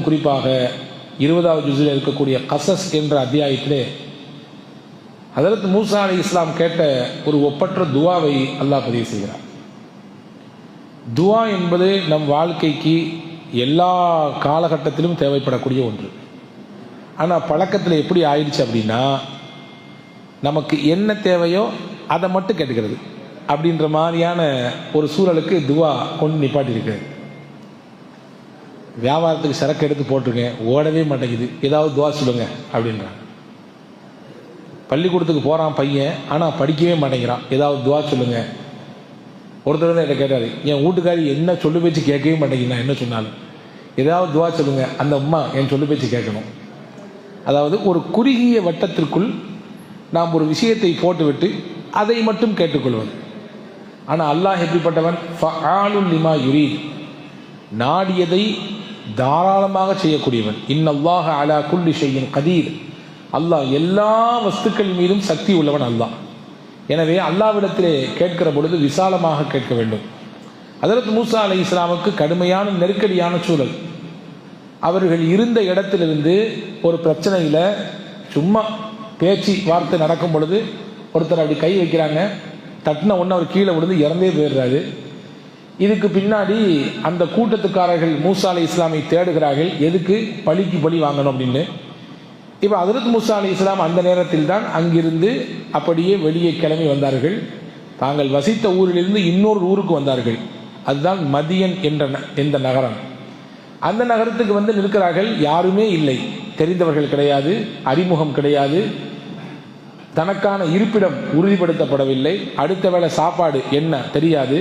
குறிப்பாக 20வது ஜுஸில் இருக்கக்கூடிய கசஸ் என்ற அத்தியாயத்திலே ஹஜ்ரத் மூசா அலைஹிஸ்ஸலாம் கேட்ட ஒரு ஒப்பற்ற துவாவை அல்லாஹ் பதிவு செய்கிறார். துவா என்பது நம் வாழ்க்கைக்கு எல்லா காலகட்டத்திலும் தேவைப்படக்கூடிய ஒன்று. ஆனால் பழக்கத்தில் எப்படி ஆயிடுச்சு அப்படின்னா, நமக்கு என்ன தேவையோ அதை மட்டும் கேட்டுக்கிறது அப்படின்ற மாதிரியான ஒரு சூழலுக்கு துவா கொண்டு நிப்பாட்டிருக்கு. வியாபாரத்துக்கு சரக்கு எடுத்து போட்டிருக்கேன், ஓடவே மாட்டேங்குது, ஏதாவது துவா சொல்லுங்க அப்படின்றாங்க. பள்ளிக்கூடத்துக்கு போகிறான் பையன், ஆனால் படிக்கவே மாட்டேங்கிறான், ஏதாவது துவா சொல்லுங்க. ஒருத்தர் தான் என்னை கேட்டார், என் வீட்டுக்காரி என்ன சொல்லு பேச்சு கேட்கவே மாட்டேங்குது, என்ன சொன்னாலும் ஏதாவது துவா சொல்லுங்க, அந்த அம்மா என் சொல்லு பேச்சு கேட்கணும். அதாவது ஒரு குறுகிய வட்டத்திற்குள் நாம் ஒரு விஷயத்தை போட்டுவிட்டு அதை மட்டும் கேட்டுக்கொள்வது. ஆனால் அல்லாஹ் எப்படிப்பட்டவன்? ஃபஆலுன் லிமா யுரீத், நாடியதை தாராளமாக செய்யக்கூடியவன். இன்னல்லாஹ அலா குல்லி ஷைஇன் கதீர், அல்லாஹ் எல்லா வஸ்துக்கள் மீதும் சக்தி உள்ளவன் அல்லாஹ். எனவே அல்லாஹ்விடத்திலே கேட்கிற பொழுது விசாலமாக கேட்க வேண்டும். ஹஜ்ரத் மூசா அலைஹிஸ்ஸலாமுக்கு கடுமையான நெருக்கடியான சூழல். அவர்கள் இருந்த இடத்திலிருந்து ஒரு பிரச்சனையில் சும்மா பேச்சு வார்த்தை நடக்கும் பொழுது ஒருத்தர் அப்படி கை வைக்கிறாங்க, தட்டின ஒன்று அவர் கீழே விழுந்து இறந்தே போயிடுறாரு. இதுக்கு பின்னாடி அந்த கூட்டத்துக்காரர்கள் மூசா அலைஹிஸ்ஸலாமை தேடுகிறார்கள், எதுக்கு? பழிக்கு பழி வாங்கணும் அப்படின்னு. இப்போ ஹஜ்ரத் மூசா அலைஹிஸ்ஸலாம் அந்த நேரத்தில் தான் அங்கிருந்து அப்படியே வெளியே கிளம்பி வந்தார்கள். தாங்கள் வசித்த ஊரிலிருந்து இன்னொரு ஊருக்கு வந்தார்கள். அதுதான் மதியன் என்ற நகரம். அந்த நகரத்துக்கு வந்து நிற்கிறார்கள். யாருமே இல்லை, தெரிந்தவர்கள் கிடையாது, அறிமுகம் கிடையாது, தனக்கான இருப்பிடம் உறுதிப்படுத்தப்படவில்லை, அடுத்த வேளை சாப்பாடு என்ன தெரியாது,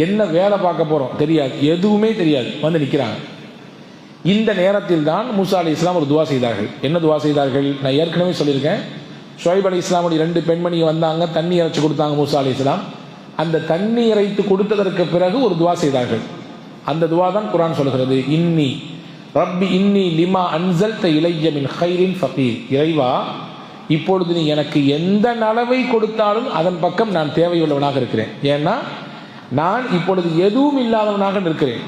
என்ன வேலை பார்க்க போகிறோம் தெரியாது, எதுவுமே தெரியாது, வந்து நிற்கிறாங்க. இந்த நேரத்தில் தான் மூசா அலைஹிஸ்ஸலாம் ஒரு துவா செய்தார்கள். என்ன துவா செய்தார்கள்? நான் ஏற்கனவே சொல்லியிருக்கேன். ஷுவைப் அலைஹிஸ்ஸலாமுடைய 2 பெண்மணி வந்தாங்க, தண்ணி இறைச்சி கொடுத்தாங்க மூசா அலைஹிஸ்ஸலாம். அந்த தண்ணி இறைத்து கொடுத்ததற்கு பிறகு ஒரு துவா செய்தார்கள். அந்த துவா தான் குர்ஆன் சொல்கிறது, இன்னி ரப்பி இன்னி லிமா அன்ஸல்த இலைய மின் கைரின் ஃபகீர், இறைவா இப்பொழுது நீ எனக்கு எந்த நலவை கொடுத்தாலும் அதன் பக்கம் நான் தேவையுள்ளவனாக இருக்கிறேன். ஏன்னா நான் இப்பொழுது எதுவும் இல்லாதவனாக நிற்கிறேன்.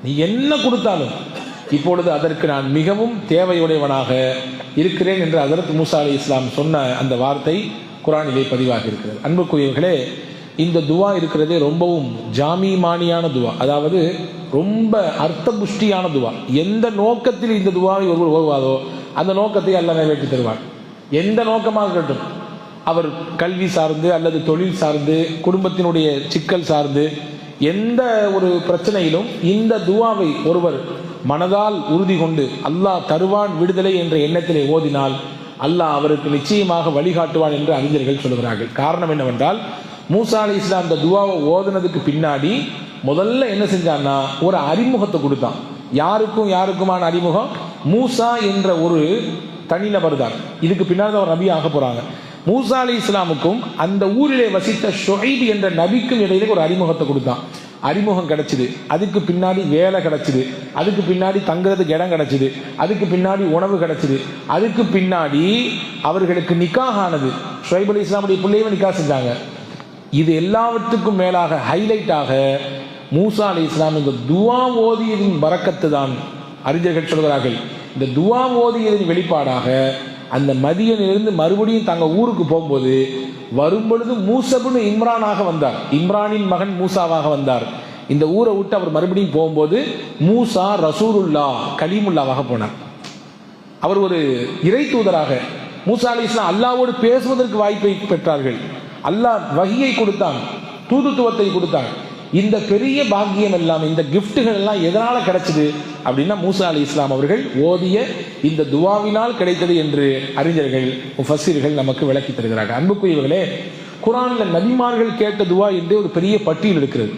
நீ என்ன கொடுத்தாலும் இப்பொழுது அதற்கு நான் மிகவும் தேவையுடையவனாக இருக்கிறேன் என்று ஹஜ்ரத் மூசா அலைஹிஸ்ஸலாம் சொன்ன அந்த வார்த்தை குர்ஆனிலே பதிவாகி இருக்கிறது. அன்புக்குரியவர்களே, இந்த துவா இருக்கிறதே ரொம்பவும் ஜாமீமானியான துவா, அதாவது ரொம்ப அர்த்த புஷ்டியான துவா. எந்த நோக்கத்தில் இந்த துவாவை ஒருவர் ஓதுவாரோ அந்த நோக்கத்தை அல்லாஹ் நிறைவேற்றி தருவார். எந்த நோக்கமாக இருக்கட்டும், அவர் கல்வி சார்ந்து அல்லது தொழில் சார்ந்து குடும்பத்தினுடைய சிக்கல் சார்ந்து எந்த ஒரு பிரச்சனையிலும் இந்த துவாவை ஒருவர் மனதால் உறுதி கொண்டு அல்லாஹ் தருவான் விடுதலை என்ற எண்ணத்திலே ஓதினால் அல்லாஹ் அவருக்கு நிச்சயமாக வழிகாட்டுவான் என்று அறிஞர்கள் சொல்கிறார்கள். காரணம் என்னவென்றால், மூசா அலைஹிஸ்ஸலாம் இந்த துவாவை ஓதுனதுக்கு பின்னாடி முதல்ல என்ன செஞ்சான்னா ஒரு அறிமுகத்தை கொடுத்தான். யாருக்குமான அறிமுகம்? மூசா என்ற ஒரு தனிநபர் தான். இதுக்கு பின்னாடி அவர் நபி ஆக போறாங்க. மூசா அலைஹிஸ்ஸலாமுக்கும் அந்த ஊரிலே வசித்த ஷுஐப் என்ற நபிக்கும் இடையிலே ஒரு அறிமுகத்தை கொடுத்தான். அறிமுகம் கிடைச்சிது, அதுக்கு பின்னாடி வேலை கிடைச்சிது, அதுக்கு பின்னாடி தங்குறதுக்கு இடம் கிடைச்சிது, அதுக்கு பின்னாடி உணவு கிடைச்சிது, அதுக்கு பின்னாடி அவர்களுக்கு நிக்காஹ் ஆனது. ஷுஐப் அலைஹிஸ்ஸலாமுடைய பிள்ளையை நிக்காஹ் செஞ்சாங்க. இது எல்லாவற்றுக்கும் மேலாக ஹைலைட்டாக மூசா அலைஹிஸ்ஸலாம் இந்த துவா ஓதியதின் பரக்கத்து தான். அறிஞர்கள் சொல்கிறார்கள், இந்த துவா ஓதியதின் வெளிப்பாடாக அந்த மதியனிலிருந்து மறுபடியும் தங்க ஊருக்கு போகும்போது வரும்பொழுது மூசபுன்னு இம்ரானாக வந்தார், இம்ரானின் மகன் மூசாவாக வந்தார். இந்த ஊரை விட்டு அவர் மறுபடியும் போகும்போது மூசா ரசூலுல்லா கலீமுல்லாவாக போனார். அவர் ஒரு இறை தூதராக. மூசா அலைஹிஸ்ஸலாம் அல்லாஹ்வோடு பேசுவதற்கு வாய்ப்பை பெற்றார்கள். அல்லாஹ் வஹியை கொடுத்தான், தூதுத்துவத்தை கொடுத்தான். இந்த பெரிய பாக்கியம் எல்லாம், இந்த கிஃப்ட்டுகள் எல்லாம் எதனால கிடைச்சது அப்படின்னா மூசா அலைஹிஸ்ஸலாம் அவர்கள் ஓதிய இந்த துவாவினால் கிடைத்தது என்று அறிஞர்கள் முஃபஸ்ஸிர்கள் நமக்கு விளக்கி தருகிறார்கள். அன்புக்குரியவர்களே, குர்ஆன்ல நபிமார்கள் கேட்ட துவா என்று ஒரு பெரிய பட்டியல் இருக்கிறது.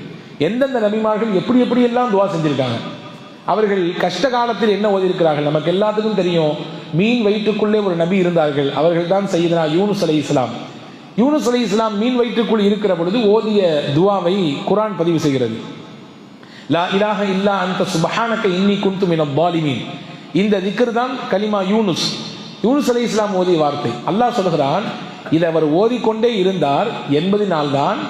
எந்தெந்த நபிமார்கள் எப்படி எல்லாம் துவா செஞ்சிருக்காங்க, அவர்கள் கஷ்ட காலத்தில் என்ன ஓதியிருக்கிறார்கள் நமக்கு எல்லாத்துக்கும் தெரியும். மீன் வயிற்றுக்குள்ளே ஒரு நபி இருந்தார்கள், அவர்கள் தான் சையதுனா யூனுஸ் அலைஹிஸ்ஸலாம். யூனுஸ் அலைஹிஸ்ஸலாம் மீன் வயிற்றுக்குள் இருக்கிற பொழுது ஓதிய துவாவை குர்ஆன் பதிவு செய்கிறது. லா இலாஹ இல்லா அன்த சுப்ஹானக இன்னி குன்து மினல் ஸாலிமீன். இந்த திக்ர் தான் கலிமா யூனுஸ் அலைஹிஸ்ஸலாம் ஓதிய வார்த்தை. அல்லாஹ் சொல்கிறான், இதை அவர் ஓதிக்கொண்டே இருந்தார் என்பதனால் தான்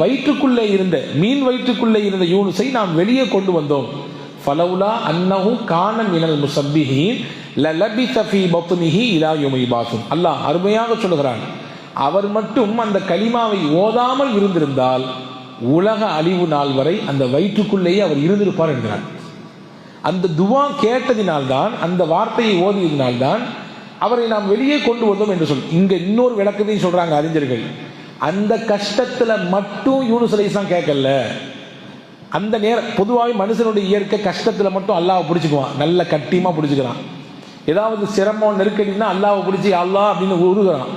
வயிற்றுக்குள்ளே இருந்த மீன் வயிற்றுக்குள்ளே இருந்த யூனுஸை நாம் வெளியே கொண்டு வந்தோம். ஃபலவுலா அன்னஹு கான மினல் முஸப்பிஹீன் லலபிஸ ஃபீ பத்னிஹி இலா யௌமி யுபாஸுன். அல்லாஹ் அருமையாக சொல்கிறான், அவர் மட்டும் அந்த கலிமாவை ஓதாமல் இருந்திருந்தால் உலக அழிவு நாள் வரை அந்த வயிற்றுக்குள்ளேயே அவர் இருந்திருப்பார் என்கிறார். அந்த துவா கேட்டதினால்தான், அந்த வார்த்தையை ஓதியதினால்தான் அவரை நாம் வெளியே கொண்டு வந்தோம் என்று சொல். இங்க இன்னொரு விளக்கத்தையும் சொல்றாங்க அறிஞர்கள். அந்த கஷ்டத்துல மட்டும் யூனுஸ் அலைஹிஸ்ஸலாம் கேட்கல. அந்த நேரம் பொதுவாகவே மனுஷனுடைய இயற்கை கஷ்டத்துல மட்டும் அல்லாஹ்வை பிடிச்சிக்குவான், நல்ல கட்டியமா பிடிச்சிக்கிறான். ஏதாவது சிரமம் நெருக்கடினா அல்லாஹ்வை பிடிச்சி அல்லாஹ் அப்படின்னு உருகுறான்.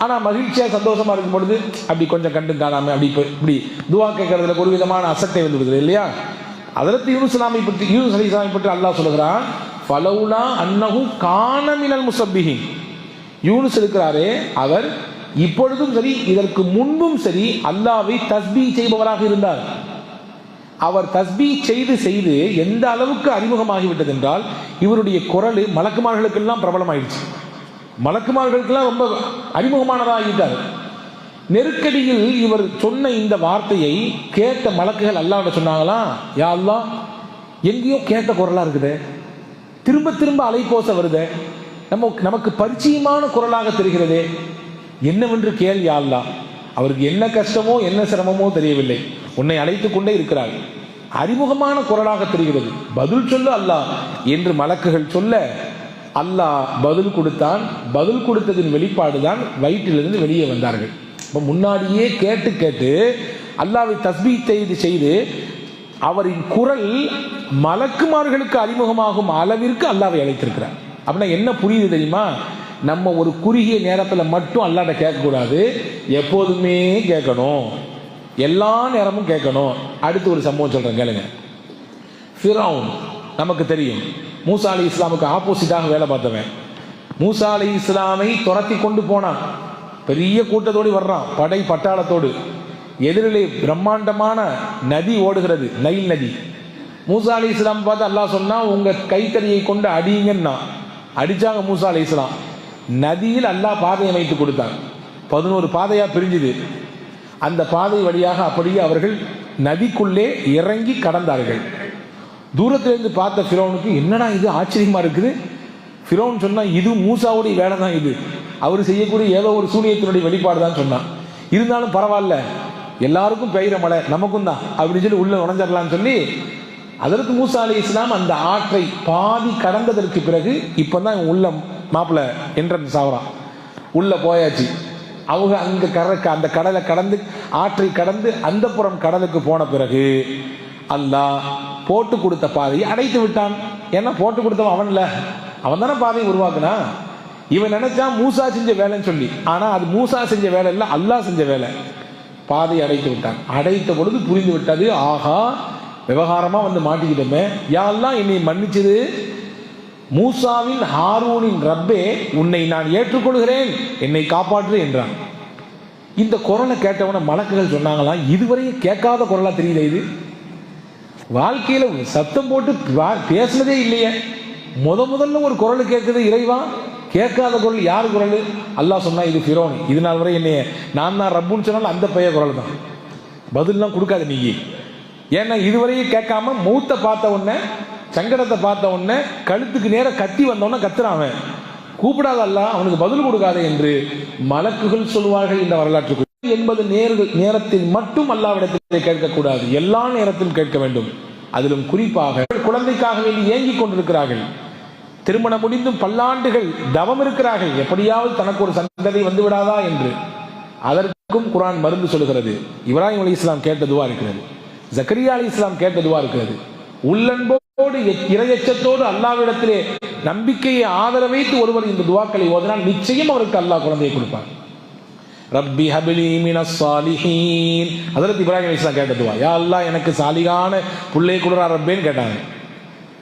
ஆனா மகிழ்ச்சியா சந்தோஷமா இருக்கும் பொழுது அப்படி கொஞ்சம் கண்டு காணாம அப்படி இப்படி துவா கேட்கறதுல ஒரு விதமான அசட்டை வந்து விடுது இல்லையா? அதற்கு யூனுஸ் அலைஹிஸ்ஸலாமை பற்றி அல்லாஹ் சொல்லுகிறான், ஃபலவுலா அன்னஹு கான மினல் முஸப்பிஹீன். யூனுஸ் இருக்கிறாரே, அவர் இப்பொழுதும் சரி இதற்கு முன்பும் சரி அல்லாஹ்வை தஸ்பீஹ் செய்பவராக இருந்தார். அவர் தஸ்பீஹ் செய்து செய்து எந்த அளவுக்கு அறிமுகமாகிவிட்டது என்றால், இவருடைய குரல் மலக்குமார்களுக்கெல்லாம் பிரபலமாயிடுச்சு. மலக்குமார்களுக்கெல்லாம் ரொம்ப அறிமுகமானதாகிட்டார். நெருக்கடியில் இவர் சொன்ன இந்த வார்த்தையை கேட்ட மலக்குகள் அல்லாஹ்விட சொன்னாங்களாம், யா அல்லாஹ், எங்கேயோ கேட்ட குரலா இருக்குதே, திரும்ப திரும்ப அலைக்கோச வருதே, நமக்கு பரிச்சயமான குரலாக தெரிகிறதே, என்னவென்று கேள் யா அல்லாஹ். அவருக்கு என்ன கஷ்டமோ என்ன சிரமமோ தெரியவில்லை, உன்னை அழைத்துக் கொண்டே இருக்கிறார், அறிமுகமான குரலாக தெரிகிறது, பதில் சொல்லு அல்லாஹ் என்று மலக்குகள் சொல்ல அல்லாஹ் பதில் கொடுத்தான். பதில் கொடுத்ததின் வெளிப்பாடுதான் வயிற்றிலிருந்து வெளியே வந்தார்கள். இப்போ முன்னாடியே கேட்டு கேட்டு அல்லாஹ்வை தஸ்பீஹ் செய்து செய்து அவரின் குரல் மலக்குமார்களுக்கு அறிமுகமாகும் அளவிற்கு அல்லாஹ்வை அழைத்திருக்கிறார். அப்படின்னா என்ன புரியுது தெரியுமா? நம்ம ஒரு குறுகிய நேரத்தில் மட்டும் அல்லாஹ்ட்ட கேட்கக்கூடாது, எப்போதுமே கேட்கணும், எல்லா நேரமும் கேட்கணும். அடுத்து ஒரு சம்பவம் சொல்றேன் கேளுங்க. ஃபிரௌன் நமக்கு தெரியும், மூசா அலைஹிஸ்ஸலாமுக்கு ஆப்போசிட்டாக வேலை பார்த்தவன். மூசா அலைஹிஸ்ஸலாமை துரத்தி கொண்டு போனான், பெரிய கூட்டத்தோடு வர்றான், படை பட்டாளத்தோடு. எதிரிலே பிரம்மாண்டமான நதி ஓடுகிறது, நைல் நதி. மூசா அலைஹிஸ்ஸலாம் பார்த்து அல்லாஹ் சொன்னா, உங்க கைத்தறியை கொண்டு அடிங்கன்னா அடிச்சாங்க மூசா அலைஹிஸ்ஸலாம். நதியில் அல்லாஹ் பாதை அமைத்து கொடுத்தான், 11 பாதையா பிரிஞ்சுது. அந்த பாதை வழியாக அப்படியே அவர்கள் நதிக்குள்ளே இறங்கி கடந்தார்கள். தூரத்திலிருந்து பார்த்த ஃபிரௌனுக்கு என்னடா இது ஆச்சரியமா இருக்குது. ஃபிரௌன் சொன்னா, இது மூசாவுடைய வேலை தான், இது அவர் செய்யக்கூடிய ஏதோ ஒரு சூனியத்தினுடைய வெளிப்பாடு தான் சொன்னான். இருந்தாலும் பரவாயில்ல, எல்லாருக்கும் பெய்கிற மழை நமக்கும் தான் அப்படின்னு சொல்லி உள்ள நுழைஞ்சிடலான்னு சொல்லி அதற்கு மூசா அலைஹிஸ்ஸலாம் அந்த ஆற்றை பாதி கடந்ததற்கு பிறகு இப்பதான் உள்ள மாப்பிள்ள என்ட்ரன்ஸ் ஆகுறான், உள்ள போயாச்சு. அவங்க அங்க அந்த கடலை கடந்து ஆற்றை கடந்து அந்த புறம் கடலுக்கு போன பிறகு அல்லாஹ் போட்டு கொடுத்த பாதையை அடைத்து விட்டான். ஏன்னா போட்டு கொடுத்தவன் அவன்ல, அவன் தானே பாதையை உருவாக்குனா. இவன் நினைச்சா மூசா செஞ்ச வேலைன்னு சொல்லி, ஆனா அது மூசா செஞ்ச வேலை இல்லை, அல்லாஹ் செஞ்ச வேலை. பாதையை அடைத்து விட்டான். அடைத்த பொழுது புரிந்து விட்டது, ஆகா விவகாரமா வந்து மாட்டிக்கிட்டோமே, யா அல்லாஹ் என்னை மன்னிச்சது, மூசாவின் ஹாரூனின் ரப்பே உன்னை நான் ஏற்றுக்கொள்கிறேன், என்னை காப்பாற்று என்றான். இந்த குரலை கேட்டவன மலக்குகள் சொன்னாங்களாம், இதுவரையும் கேட்காத குரலா தெரியல, இது வாழ்க்கையில சத்தம் போட்டு பேசுனதே இல்லையே, முதல்ல ஒரு குரல் கேட்குது இறைவா. கேட்காத குரல் யார் குரல்? அல்லாஹ் சொன்னா, இது ஃபிரௌன், இது நாள் வரை என்னைய நான் தான் ரப்புன்னு சொன்னாலும் அந்த பைய குரல் தான். பதில்லாம் கொடுக்காது நீங்க. ஏன்னா இதுவரையும் கேட்காம மூத்த பார்த்த உடனே, சங்கடத்தை பார்த்த உடனே, கழுத்துக்கு நேர கத்தி வந்தவொடனே கத்துறான், கூப்பிடாத அல்லாஹ் அவனுக்கு பதில் கொடுக்காது என்று மலக்குகள் சொல்வார்கள். இந்த வரலாற்று என்பது நேரத்தில் மட்டும் அல்லாஹ்விடத்தில் கேட்கக்கூடாது, எல்லா நேரத்திலும் கேட்க வேண்டும். அதிலும் குறிப்பாக குழந்தைக்காக வேண்டி ஏங்கிக் கொண்டிருக்கிறார்கள், திருமணம் முடிந்தும் பல்லாண்டுகள் தவம் இருக்கிறார்கள், எப்படியாவது தனக்கு ஒரு சந்ததி வந்து விடாதா என்று. அதற்கும் குர்ஆன் மருந்து சொல்கிறது. இப்ராஹிம் அலைஹிஸ்ஸலாம் கேட்ட துவா இருக்கிறது, ஜக்கரியா அலைஹிஸ்ஸலாம் கேட்ட துவா இருக்கிறது. உள்ளன்போடு இறையச்சத்தோடு அல்லாஹ்விடத்திலே நம்பிக்கையை ஆதரவைத்து ஒருவர் இந்த துவாக்களை ஓதினால் நிச்சயம் அவருக்கு அல்லாஹ் குழந்தையை கொடுப்பார். ரப்பி ஹப்லி மினஸ் சாலிஹீன், ஹஜ்ரத் இப்ராஹிம் அலைஹிஸ்ஸலாம் கேட்ட துவா, யா அல்லாஹ் எனக்கு சாலிகான புள்ளையை கொடுறா ரப்பேன்னு கேட்டாங்க.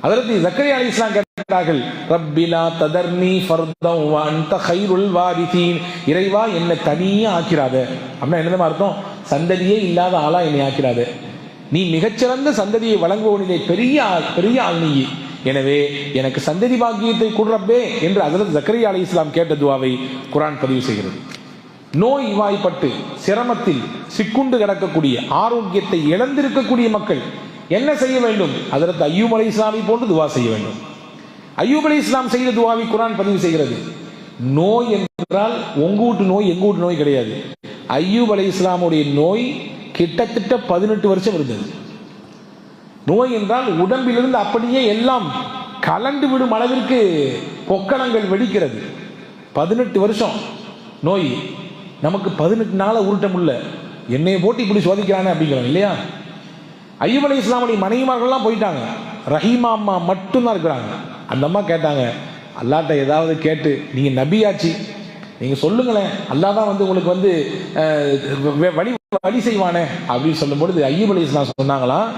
ஹஜ்ரத் ஜக்கரியா அலைஹிஸ்ஸலாம் கேட்டார்கள், ரப்பி லா ததர்னி ஃபர்தன் வ அன்த கைருல் வாரிதீன், இறைவா என்னை தனியா ஆக்கிராத. அப்படின்னா என்னது அர்த்தம்? சந்ததியே இல்லாத ஆளா என்னை ஆக்கிராத, நீ மிகச்சிறந்த சந்ததியை வழங்குவதிலே பெரிய ஆள் நீ, எனவே எனக்கு சந்ததி பாக்கியத்தை கொடுறப்பே என்று ஹஜ்ரத் ஜக்கரியா அலைஹிஸ்ஸலாம் கேட்ட துவாவை குர்ஆன் பதிவு செய்கிறது. நோய் வாய்ப்பட்டு சிரமத்தில் சிக்குண்டு கிடக்கக்கூடிய, ஆரோக்கியத்தை இழந்திருக்கக்கூடிய மக்கள் என்ன செய்ய வேண்டும்? ஹஜ்ரத் அய்யூப் அலைஹிஸ்ஸலாமை போன்று துவா செய்ய வேண்டும். அய்யூப் அலைஹிஸ்ஸலாம் செய்த துவாவை குர்ஆன் பதிவு செய்கிறது. நோய் என்றால் உங்க வீட்டு நோய் எங்க வீட்டு நோய் கிடையாது. அய்யூப் அலைஹிஸ்ஸலாமுடைய நோய் கிட்டத்தட்ட 18 வருஷம் இருந்தது. நோய் என்றால் உடம்பிலிருந்து அப்படியே எல்லாம் கலண்டு விடும் அளவிற்கு பொக்கணங்கள் வெடிக்கிறது. 18 வருஷம் நோய். நமக்கு 18 நாள உருட்ட முடியல, என்னைய போட்டு இப்படி சோதிக்கிறானே அப்படிங்கிறோம் இல்லையா? அய்யூப் அலைஹிஸ்ஸலாமுடைய மனைவிமார்கள்லாம் போயிட்டாங்க, ரஹீமா அம்மா மட்டும்தான் இருக்கிறாங்க. அந்த அம்மா கேட்டாங்க, அல்லாஹ்ட்ட ஏதாவது கேட்டு, நீங்க நபியாச்சு, நீங்க சொல்லுங்களேன், அல்லாஹ் தான் உங்களுக்கு வழி வழி செய்வானே அப்படின்னு சொல்லும் பொழுது அய்யூப் அலைஹிஸ்ஸலாம் சொன்னாங்களாம்,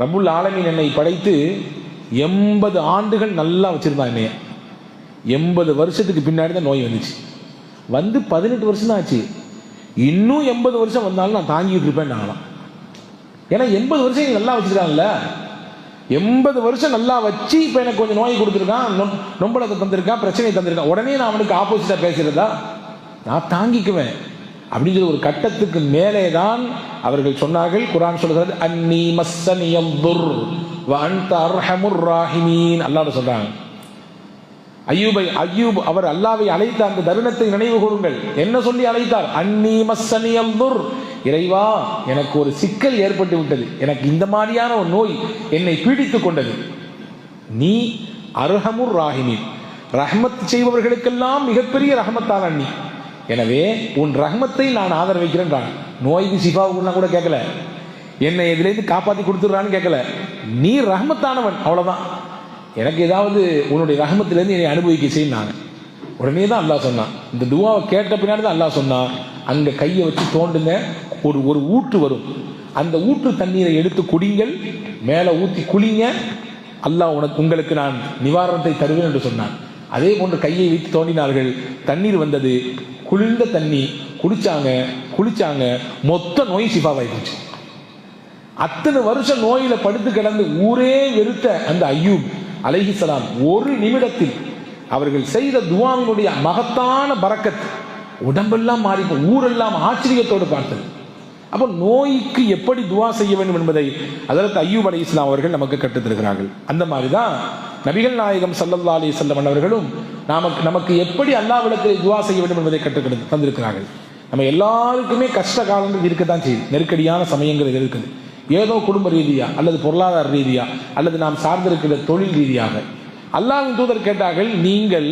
ரப்புல் ஆலமீன் என்னை படைத்து 80 ஆண்டுகள் நல்லா வச்சிருந்தான் என்னைய. 80 வருஷத்துக்கு பின்னாடி தான் நோய் வந்துச்சு. 18 வருஷம் தான் ஆச்சு. இன்னும் 80 வருஷம் வந்தாலும் நான் தாங்கிட்டு இருப்பேன் நாங்களாம். ஏன்னா 80 வருஷம் நல்லா வச்சிருக்காங்கல்ல, 80 வருஷம் நல்லா வச்சு இப்ப எனக்கு கொஞ்சம் நோய் கொடுத்துருக்கான், நொம்பளத்தை தந்திருக்கான், பிரச்சனை தந்திருக்கான், உடனே நான் அவனுக்கு ஆப்போசிட்டா பேசுறதா? நான் தாங்கிக்குவேன் அப்படிங்கிற ஒரு கட்டத்துக்கு மேலே தான் அவர்கள் சொன்னார்கள். குர்ஆன் சொல்கிறது, அன்னி மஸ்ஸனியல் துர் வ அன்த அர்ஹமுர் ராஹிமீன். அல்லாஹ் சொல்றாங்க, அய்யூப் அவர் அல்லாஹ்வை அழைத்த அந்த தருணத்தை நினைவு கூறுங்கள். என்ன சொல்லி அழைத்தார்? அன்னி மஸ்ஸனியல் துர், இறைவா எனக்கு ஒரு சிக்கல் ஏற்பட்டு விட்டது, எனக்கு இந்த மாதிரியான ஒரு நோய் என்னை பீடித்துக் கொண்டது. நீ அர்ஹமுர் ராஹிமீன், ரஹ்மத் செய்பவர்களுக்கெல்லாம் மிகப்பெரிய ரஹ்மத்தான நீ, எனவே உன் ரஹ்மத்தை நான் ஆதரவிக்கிறேன். நோய்க்கு சிஃபாவுக்குன்னா கூட கேட்கல, என்னை எதிலேருந்து காப்பாற்றி கொடுத்துடுறான்னு கேட்கல, நீ ரஹ்மத்தானவன், அவ்வளவுதான், எனக்கு ஏதாவது உன்னுடைய ரஹ்மத்திலேருந்து என்னை அனுபவிக்க செய்யினாங்க. உடனே தான் அல்லாஹ் சொன்னான், இந்த துவாவை கேட்ட பின்னாடி தான் அல்லாஹ் சொன்னான், அங்க கையை வச்சு தோண்டுங்க, ஒரு ஊற்று வரும், அந்த ஊற்று தண்ணீரை எடுத்து குடிங்கள், மேலே ஊற்றி குளிங்க, அல்லாஹ் உங்களுக்கு நான் நிவாரணத்தை தருவேன் என்று சொன்னான். அதே போன்று கையை வைத்து தோண்டினார்கள், தண்ணீர் வந்தது, குளிர்ந்த தண்ணி குளிச்சாங்க, மொத்த நோய் சிஃபாவாயிடுச்சு. அத்தனை வருஷம் நோயில படுத்து கிடந்து ஊரே வெறுத்த அந்த அய்யூப் அலைஹிஸ்ஸலாம் ஒரு நிமிடத்தில் அவர்கள் செய்த துஆவினுடைய மகத்தான பரக்கத் உடம்பெல்லாம் மாறி, ஊரெல்லாம் ஆச்சரியத்தோடு பார்த்தது. அப்போ நோய்க்கு எப்படி துஆ செய்ய வேண்டும் என்பதை ஹஜ்ரத் அய்யூப் அலைஹிஸ்ஸலாம் அவர்கள் நமக்கு கற்றுத்தருகிறார்கள். அந்த மாதிரி தான் நபிகள் நாயகம் ஸல்லல்லாஹு அலைஹி வஸல்லம் அவர்களும் நமக்கு எப்படி அல்லாஹ்விடத்தில் துஆ செய்ய வேண்டும் என்பதை கற்றுக் தந்திருக்கிறார்கள். நம்ம எல்லாருக்குமே கஷ்ட காலங்கள் இருக்கத்தான் செய்யுது, நெருக்கடியான சமயங்கள் இருக்குது, ஏதோ குடும்ப ரீதியா அல்லது பொருளாதார ரீதியா அல்லது நாம் சார்ந்திருக்கிற தொழில் ரீதியாக. அல்லாஹ்வின் தூதர் கேட்டார்கள், நீங்கள்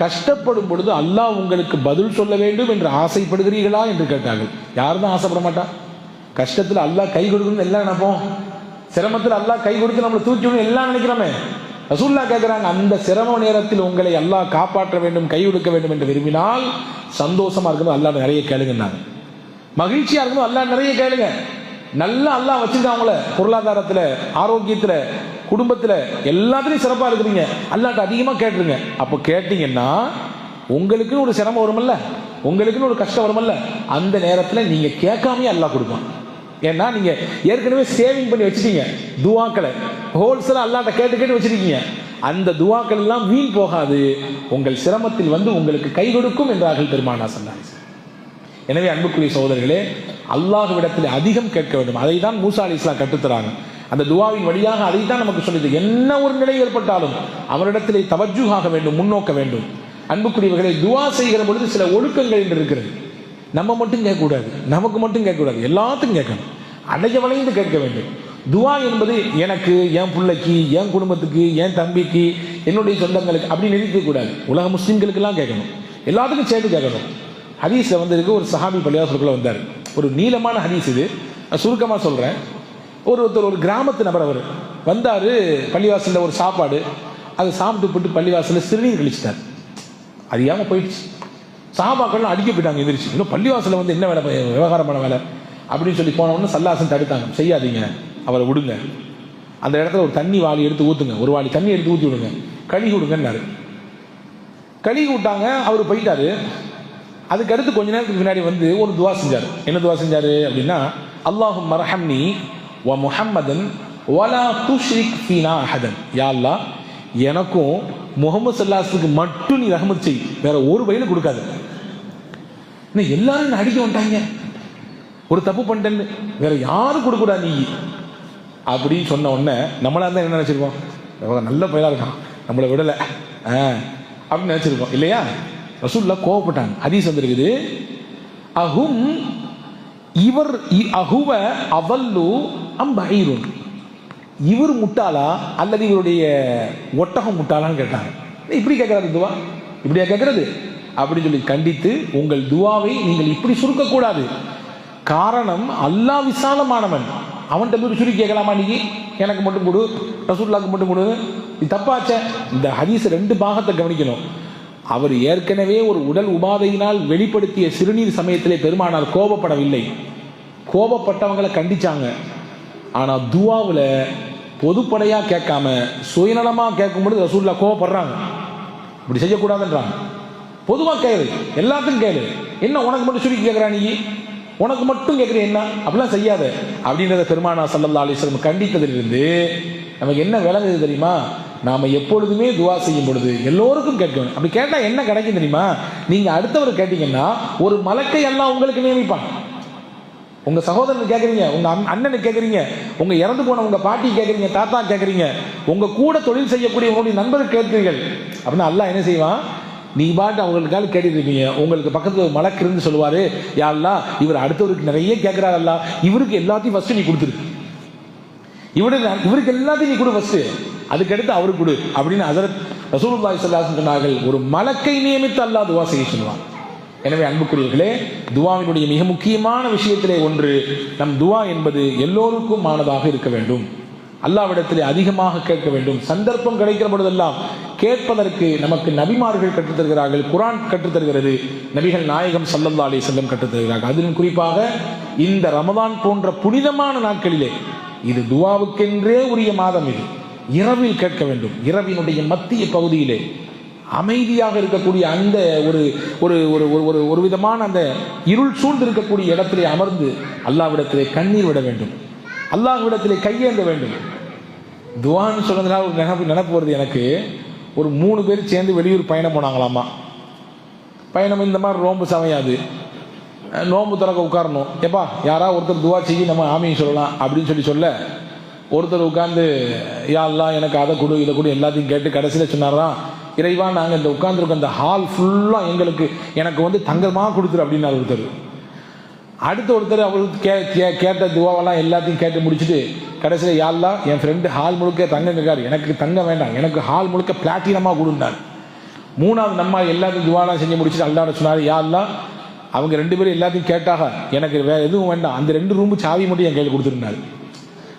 கஷ்டப்படும் பொழுது அல்லாஹ் உங்களுக்கு பதில் சொல்ல வேண்டும் என்று ஆசைப்படுகிறீர்களா என்று கேட்டார்கள். யாரும் தான் ஆசைப்பட மாட்டா? கஷ்டத்தில் அல்லாஹ் கை கொடுக்கணும்னு எல்லாம் நினைப்போம், சிரமத்தில் அல்லாஹ் கை கொடுத்து நம்மளை தூக்கி விடணும் எல்லாம் நினைக்கிறோமே. ரசூலுல்லாஹ் கேட்கிறாங்க, அந்த சிரம நேரத்தில் உங்களை அல்லாஹ் காப்பாற்ற வேண்டும், கை கொடுக்க வேண்டும் என்று விரும்பினால் சந்தோஷமா இருக்கணும் அல்லாஹ் நிறைய கேளுங்கன்னாங்க. மகிழ்ச்சியா இருக்கணும் அல்லாஹ் நிறைய கேளுங்க. நல்லா அல்லாஹ் வச்சிருக்கான் அவங்கள, பொருளாதாரத்துல, ஆரோக்கியத்துல, குடும்பத்துல, எல்லாத்துலயும் சிறப்பா இருக்கிறீங்க, அல்லாஹ்ட்ட அதிகமா கேட்டுருங்க. அப்போ கேட்டீங்கன்னா உங்களுக்குன்னு ஒரு சிரமம் வருமல்ல, உங்களுக்குன்னு ஒரு கஷ்டம் வருமல்ல, அந்த நேரத்துல நீங்க கேட்காமயே அல்லாஹ் கொடுப்பான். ஏன்னா நீங்க ஏற்கனவே சேவிங் பண்ணி வச்சுட்டீங்க துஆக்களை, ஹோல்சேலா அல்லாஹ்ட்ட கேட்டு வச்சிருக்கீங்க. அந்த துஆக்கள் எல்லாம் வீண் போகாது, உங்கள் சிரமத்தில் உங்களுக்கு கை கொடுக்கும் என்றார்கள் பெருமானார் ஸல்லல்லாஹு அலைஹி வஸல்லம். எனவே அன்புக்குரிய சகோதரர்களே, அல்லாஹ்விடத்தில் அதிகம் கேட்க வேண்டும். அதை தான் மூசா அலைஹிஸ்ஸலாம் கற்றுத்தராங்க. அந்த துஆவின் வழியாக அதை தான் நமக்கு சொல்லுது. என்ன ஒரு நிலை ஏற்பட்டாலும் அவரிடத்திலே தவஜ்ஜுஹாக வேண்டும், முன்னோக்க வேண்டும். அன்புக்குரியவர்களை, துஆ செய்கிற பொழுது சில ஒழுக்கங்கள் என்று இருக்கிறது. நம்ம மட்டும் கேட்கக்கூடாது, நமக்கு மட்டும் கேட்கக்கூடாது, எல்லாத்துக்கும் கேட்கணும், அடைய வளைந்து கேட்க வேண்டும். துஆ என்பது எனக்கு, என் பிள்ளைக்கு, என் குடும்பத்துக்கு, என் தம்பிக்கு, என்னுடைய சொந்தங்களுக்கு அப்படி நினைக்கக்கூடாது. உலக முஸ்லிம்களுக்கெல்லாம் கேட்கணும், எல்லாத்துக்கும் சேர்த்து கேட்கணும். ஹதீஸில் இருக்கு, ஒரு சஹாபி பள்ளிவாசலுக்குள்ள வந்தார். ஒரு நீளமான ஹதீஸ் இது, சுருக்கமாக சொல்கிறேன். ஒருத்தர் ஒரு கிராமத்து நபர், அவர் வந்தார், பள்ளிவாசலில் ஒரு சாப்பாடு, அதை சாப்பிட்டு போட்டு பள்ளிவாசலில் சிறுநீர் கழிச்சிட்டார். அறியாமல் போயிடுச்சு. சஹாபாக்கள்லாம் அடிக்க போயிட்டாங்க எந்திரிச்சு, இன்னும் பள்ளிவாசலில் என்ன வேலை, விவகாரமான வேலை அப்படின்னு சொல்லி போனவொன்னு சல்லாசன் தடுத்தாங்க, செய்யாதீங்க, அவரை விடுங்க, அந்த இடத்துல ஒரு தண்ணி வாளி எடுத்து ஊற்றுங்க, ஒரு வாளி தண்ணி எடுத்து ஊற்றி விடுங்க, கழுகி விடுங்கன்னாரு. கழுகி விட்டாங்க, அவர் போயிட்டாரு. அதுக்கு அடுத்து கொஞ்ச நேரத்துக்கு பின்னாடி ஒரு துவா செஞ்சார். என்ன துவா செஞ்சாரு அப்படின்னா, அல்லாஹும்ம ரஹம்னி வ முஹம்மதன் வலா துஷ்ரிக் ஃபீனா அஹதன். யா அல்லாஹ், எனக்கும் முஹம்மது ஸல்லல்லாஹு அலைஹி வஸல்லம் மட்டும் நீ ரஹ்மத் செய், வேற ஒரு வழியில கொடுக்காது. எல்லாரும் அடிக்க வந்துட்டாங்க, ஒரு தப்பு பண்ணிட்டேன்னு, வேற யாரும் கொடுக்கூடாது நீ அப்படின்னு சொன்ன உடனே நம்மளா இருந்தால் என்ன நினச்சிருப்போம்? நல்ல பையனாக இருக்கான், நம்மளை விடலை அப்படின்னு நினச்சிருப்போம் இல்லையா? ரசூலுல்லாஹ் கோவப்பட்டாங்க. ஹதீஸ் வந்திருக்குது, அஹும் இவர் அஹுவ அவல்லு அம் பஹீருன், இவர் முட்டாளா அல்லது இவருடைய ஒட்டகம் முட்டாளான்னு கேட்டாங்க. இப்படி கேட்கறாரு துவா, இப்படியா கேட்கறது அப்படின்னு சொல்லி கண்டித்து, உங்கள் துவாவை நீங்கள் இப்படி சுருக்கக்கூடாது. காரணம் அல்லாஹ் விசாலமானவன், அவன்கிட்ட போய் சுருக்கி கேட்கலாமா? நீங்க எனக்கு மட்டும் கொடு, ரசூலுல்லாஹ்க்கு மட்டும் கொடு, இது தப்பாச்ச. இந்த ஹதீஸ் 2 பாகத்தை கவனிக்கணும். அவர் ஏற்கனவே ஒரு உடல் உபாதையினால் வெளிப்படுத்திய சிறுநீர் சமயத்திலே பெருமானார் கோபப்படவில்லை, கோபப்பட்டவங்களை கண்டிச்சாங்க. ஆனால் துவாவில் பொதுப்படையாக கேட்காம சுயநலமாக கேட்கும்போது ரசூலுல்லாஹ் கோபப்படுறாங்க. இப்படி செய்யக்கூடாதுன்றாங்க. பொதுவாக கேளு, எல்லாத்துக்கும் கேளு, என்ன உனக்கு மட்டும் சுருக்கி கேட்குறா, நீ உனக்கு மட்டும் கேட்குற என்ன, அப்படிலாம் செய்யாத அப்படின்றத பெருமானார் ஸல்லல்லாஹு அலைஹி வஸல்லம் கண்டித்ததிலிருந்து நமக்கு என்ன விளங்குது தெரியுமா? நாம் எப்பொழுதுமே துவா செய்யும் பொழுது எல்லோருக்கும் கேட்கணும். அப்படி கேட்டால் என்ன கிடைக்கும் தெரியுமா? நீங்கள் அடுத்தவர் கேட்டீங்கன்னா ஒரு மலக்கை எல்லாம் உங்களுக்கு நியமிப்பான். உங்கள் சகோதரனுக்கு கேட்குறீங்க, உங்கள் அண்ணனுக்கு கேட்குறீங்க, உங்கள் இறந்து போன உங்கள் பாட்டி கேட்குறீங்க, தாத்தா கேட்குறீங்க, உங்கள் கூட தொழில் செய்யக்கூடிய உங்களுடைய நண்பர்கள் கேட்கிறீர்கள் அப்படின்னா அல்லாஹ் என்ன செய்வான்? நீ பாட்டு அவங்களுக்காக கேட்டுட்டு இருப்பீங்க, உங்களுக்கு பக்கத்தில் மலக்கு இருந்து சொல்லுவார், யா அல்லாஹ் இவர் அடுத்தவருக்கு நிறைய கேட்குறாரு, அல்லாஹ் இவருக்கு எல்லாத்தையும் ஃபஸ்ட்டு நீ கொடுத்துரு, இவருக்கு எல்லாத்தையும் நீ கொடு ஃபஸ்ட்டு, அதுக்கடுத்து அவருக்கு கொடு அப்படின்னு ஹஸரத் ரசூலுல்லாஹி ஸல்லல்லாஹு அலைஹி வஸல்லம் சொன்னார்கள். ஒரு மலக்கை நியமித்து அல்லாஹ் துவா செய்ய சொல்லுவான். எனவே அன்புக்குரியவர்களே, துவாவினுடைய மிக முக்கியமான விஷயத்திலே ஒன்று, நம் துவா என்பது எல்லோருக்கும் ஆனதாக இருக்க வேண்டும். அல்லாஹ்விடத்திலே அதிகமாக கேட்க வேண்டும். சந்தர்ப்பம் கிடைக்கிற பொழுதெல்லாம் கேட்பதற்கு நமக்கு நபிமார்கள் கற்றுத்தருகிறார்கள், குர்ஆன் கற்றுத்தருகிறது, நபிகள் நாயகம் ஸல்லல்லாஹு அலைஹி வஸல்லம் கற்றுத்தருகிறார்கள். அதிலும் குறிப்பாக இந்த ரமதான் போன்ற புனிதமான நாட்களிலே, இது துவாவுக்கென்றே உரிய மாதம், இது இரவில் கேட்க வேண்டும். இரவினுடைய மத்திய பகுதியிலே அமைதியாக இருக்கக்கூடிய அந்த ஒரு ஒரு ஒரு ஒரு விதமான அந்த இருள் சூழ்ந்து இருக்கக்கூடிய இடத்திலே அமர்ந்து அல்லாஹ்விடத்திலே கண்ணீர் விட வேண்டும், அல்லாஹ்விடத்திலே கையேந்த வேண்டும். துவான்னு சொன்னதுனால ஒரு நினைப்பு வருது எனக்கு. ஒரு 3 பேர் சேர்ந்து வெளியூர் பயணம் போனாங்களாமா. பயணம் இந்த மாதிரி நோன்பு சமையாது, நோன்பு திறக்க உட்காரணும். எப்பா யாராவது ஒருத்தர் துவா செய்ய நம்ம ஆமீன் சொல்லலாம் அப்படின்னு சொல்ல ஒருத்தர் உட்கார்ந்து யா அல்லாஹ் எனக்கு அதை கொடு இதை கொடு எல்லாத்தையும் கேட்டு கடைசியில் சொன்னாராம், இறைவா நாங்கள் இந்த உட்கார்ந்துருக்க அந்த ஹால் ஃபுல்லாக எனக்கு வந்து தங்கமாக கொடுத்துரு அப்படின்னாரு ஒருத்தர். அடுத்த ஒருத்தர் அவருக்கு கேட்ட துவாவெல்லாம் எல்லாத்தையும் கேட்டு முடிச்சுட்டு கடைசியில் யா அல்லாஹ் என் ஃப்ரெண்டு ஹால் முழுக்க தங்கம் கேட்காரு, எனக்கு தங்கம் வேண்டாம், எனக்கு ஹால் முழுக்க பிளாட்டினமாக கொடுந்தார். 3வது நம்ம எல்லாத்தையும் துவாலாம் செஞ்சு முடிச்சுட்டு அல்லாஹ் சொன்னார், யா அல்லாஹ் அவங்க 2 பேரும் எல்லாத்தையும் கேட்டாக, எனக்கு வேறு எதுவும் வேண்டாம், அந்த 2 ரூமு சாவி மட்டும் என் கையில் கொடுத்துருந்தாரு.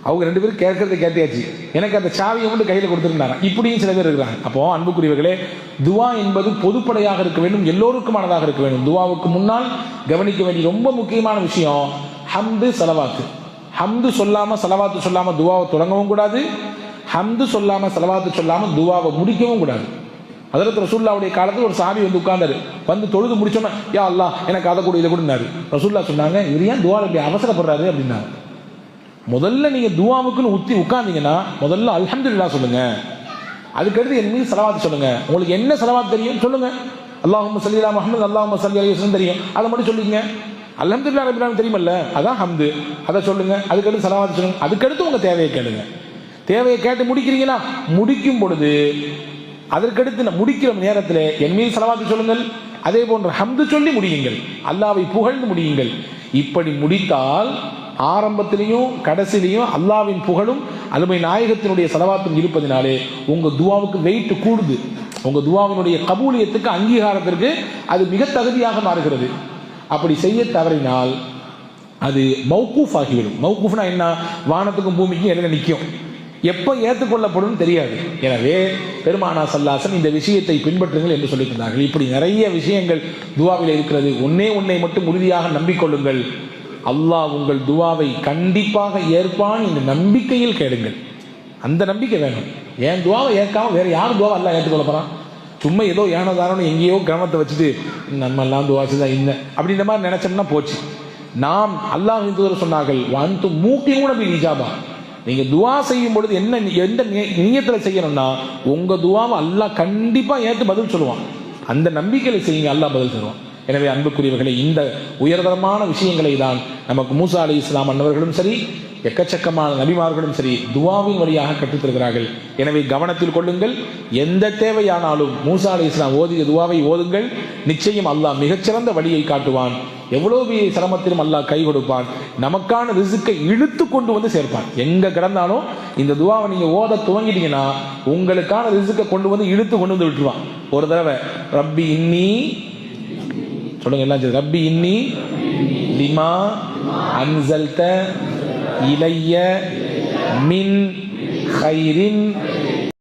அவங்க 2 பேரும் கேட்கறத கேட்டியாச்சு, எனக்கு அந்த சாவியை மட்டும் கையில் கொடுத்துருந்தாங்க. இப்படியும் சில பேர் இருக்கிறாங்க. அப்போ அன்புக்குரியவர்களே, துவா என்பது பொதுப்படையாக இருக்க வேண்டும், எல்லோருக்குமானதாக இருக்க வேண்டும். துவாவுக்கு முன்னால் கவனிக்க வேண்டிய ரொம்ப முக்கியமான விஷயம் ஹம்து சலவாத்து. ஹம்து சொல்லாமல் சலவாத்து சொல்லாமல் துவாவை தொடங்கவும் கூடாது, ஹம்து சொல்லாமல் சலவாத்து சொல்லாமல் துவாவை முடிக்கவும் கூடாது. ஹஜ்ரத் ரசூலுல்லாஹ்வுடைய காலத்தில் ஒரு சாமி வந்து உட்கார்ந்தாரு, வந்து தொழுது முடிச்சோன்னா யா அல்லாஹ் எனக்கு அதை கூட இதை கொடுனாரு. ரசூலுல்லாஹ் சொன்னாங்க, இவர் ஏன் துவா இப்படி அவசரப்படுறாரு அப்படின்னாங்க. முதல்ல நீங்கள் துவாவுக்குன்னு உட்கார்ந்தீங்கன்னா முதல்ல அல்ஹம்துலில்லாஹ் சொல்லுங்க, அதுக்கடுத்து என் மீது சலவாத்து சொல்லுங்க. உங்களுக்கு என்ன சலவாத்து தெரியும் சொல்லுங்க, அல்லாஹும்ம ஸல்லி அலா முஹம்மது அல்லாஹும்ம ஸல்லி அலைஹி வஸல்லம் தெரியும், அதை மட்டும் சொல்லிங்க. அல்ஹம்துலில்லாஹ் ரப்பில் ஆலமீன் தெரியுமல்ல, அதான் ஹம்து, அதை சொல்லுங்க. அதுக்கடுத்து சலவாத்து சொல்லுங்க. அதுக்கடுத்து உங்கள் தேவையை கேளுங்க. தேவையை கேட்டு முடிக்கிறீங்கன்னா முடிக்கும் பொழுது அதற்கடுத்து முடிக்கிற நேரத்தில் என் மீது சலவாத்து சொல்லுங்கள், அதே போன்று ஹம்து சொல்லி முடியுங்கள், அல்லாஹ்வை புகழ்ந்து முடியுங்கள். இப்படி முடித்தால் ஆரம்பத்திலையும் கடைசிலையும் அல்லாஹ்வின் புகழும் அருமை நாயகத்தினுடைய சலவாத்தும் இருப்பதினாலே உங்கள் துவாவுக்கு வெயிட் கூடுது, உங்கள் துவாவினுடைய கபூலியத்துக்கு அங்கீகாரத்திற்கு அது மிக தகுதியாக மாறுகிறது. அப்படி செய்ய தவறினால் அது மௌகூஃப் ஆகிவிடும். மௌகூஃப்னா என்ன? வானத்துக்கும் பூமிக்கும் இடையில நிற்கும், எப்போ ஏற்றுக்கொள்ளப்படும் தெரியாது. எனவே பெருமானார் ஸல்லல்லாஹு அலைஹி வஸல்லம் இந்த விஷயத்தை பின்பற்றுங்கள் என்று சொல்லியிருந்தார்கள். இப்படி நிறைய விஷயங்கள் துவாவில் இருக்கிறது. ஒன்றை மட்டும் உறுதியாக நம்பிக்கொள்ளுங்கள், அல்லாஹ் உங்கள் துவாவை கண்டிப்பாக ஏற்பான் என்ற நம்பிக்கையில் கேளுங்கள். அந்த நம்பிக்கை வேணும். என் துவாவை ஏற்காம வேற யார் துவாவை அல்லாஹ் ஏற்றுக்கொள்ள போறான்? சும்மா ஏதோ ஏனோதானோ எங்கேயோ கிரமத்தை வச்சுட்டு நம்ம எல்லாம் துவாச்சுதான் இல்லை அப்படின்ற மாதிரி நினைச்சோம்னா போச்சு. நாம் அல்லாஹ்வின் தூதர் சொன்னார்கள், வந்து மூக்கியூன பில் இஜாபா, நீங்க துவா செய்யும் பொழுது எந்த நியத்தில் செய்யணும்னா உங்க துவாவை அல்லாஹ் கண்டிப்பா ஏற்று பதில் சொல்லுவான். அந்த நம்பிக்கையில செய்யுங்க, அல்லாஹ் பதில் சொல்லுவான். எனவே அன்புக்குரியவர்களை, இந்த உயர்தரமான விஷயங்களை தான் நமக்கு மூசா அலைஹிஸ்ஸலாம் அன்னவர்களும் சரி, எக்கச்சக்கமான நபிமார்களும் சரி துவாவின் வழியாக கற்றுத்தருகிறார்கள். எனவே கவனத்தில் கொள்ளுங்கள். எந்த தேவையானாலும் மூசா அலைஹிஸ்ஸலாம் ஓதிய துவாவை ஓதுங்கள். நிச்சயம் அல்லாஹ் மிகச்சிறந்த வழியை காட்டுவான். எவ்வளவு பெரிய சிரமத்திலும் அல்லாஹ் கை கொடுப்பான். நமக்கான ரிஸ்கை இழுத்து கொண்டு வந்து சேர்ப்பான். எங்க கிடந்தாலும் இந்த துவாவை நீங்க ஓத துவங்கிட்டீங்கன்னா உங்களுக்கான ரிஸ்கை கொண்டு வந்து இழுத்து கொண்டு வந்து விட்டுருவான். ஒரு தடவை ரப்பி இன்னி சொல்லுங்க எல்லாம், ரப்பி இன்னி லிமா அன்சல்த இலைய மின் ஹைரின்